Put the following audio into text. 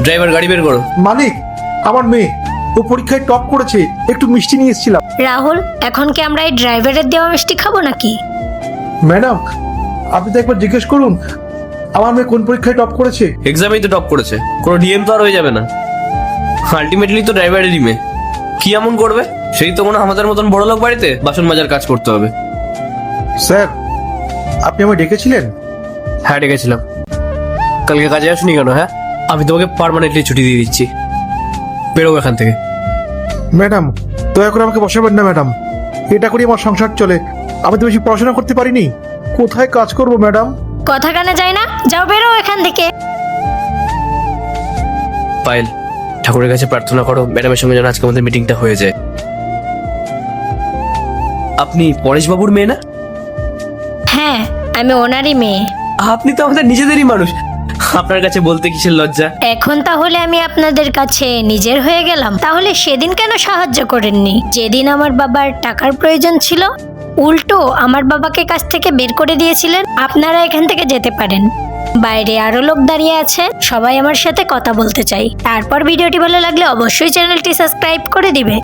Driver গাড়ি বের করো। মালিক, আমার মেয়ে ও পরীক্ষায় টপ করেছে, একটু মিষ্টি নিয়ে এসেছিলাম। রাহুল, এখন কি আমরা এই ড্রাইভারের দেওয়া মিষ্টি খাবো নাকি? ম্যাডাম, আপনি তো একবার জিজ্ঞেস করুন আমার মেয়ে কোন পরীক্ষায় টপ করেছে। এক্সামেই তো টপ করেছে, কোনো ডিএম তো আর হয়ে যাবে না। আলটিমেটলি তো ড্রাইভারেরই মেয়ে। কি এমন করবে? সেই তো মনে হয় আমাদের মতন বড় লোক বাড়িতে বাসন মাজার কাজ করতে হবে। স্যার, আপনি আমায় ডেকেছিলেন? হ্যাঁ, ডেকেছিলাম। কালকে কাজে আসুনি কেন? হ্যাঁ, আমি তোমাকে পার্মানেন্টলি ছুটি দিয়ে দিচ্ছি। বেরো এখান থেকে। ম্যাডাম, দয়া করে আমাকে বসাবেন না ম্যাডাম, এটা করি আমার সংসার চলে। আমি তো বেশি পড়াশোনা করতে পারিনি, কোথায় কাজ করব ম্যাডাম? কথা কানে যায় না? যাও, বেরো এখান থেকে। পায়েল, ঠাকুরের কাছে প্রার্থনা করো ম্যাডামের সঙ্গে যেন আজকে আমাদের মিটিংটা হয়ে যায়। আপনি পরেশবাবুর মেয়ে না? হ্যাঁ, আমি ওনারই মেয়ে। আপনি তো আমাদের নিজেদেরই মানুষ, আপনার কাছে বলতে কিসের লজ্জা? এখন তাহলে আমি আপনাদের কাছে নিজের হয়ে গেলাম? তাহলে সেদিন কেন সাহায্য করেননি? যেদিন আমার বাবার টাকার প্রয়োজন ছিল, উল্টো আমার বাবাকে কাছ থেকে বের করে দিয়েছিলেন। আপনারা এখান থেকে যেতে পারেন, বাইরে আরো লোক দাঁড়িয়ে আছে, সবাই আমার সাথে কথা বলতে চাই। তারপর ভিডিওটি ভালো লাগলে অবশ্যই চ্যানেলটি সাবস্ক্রাইব করে দিবে।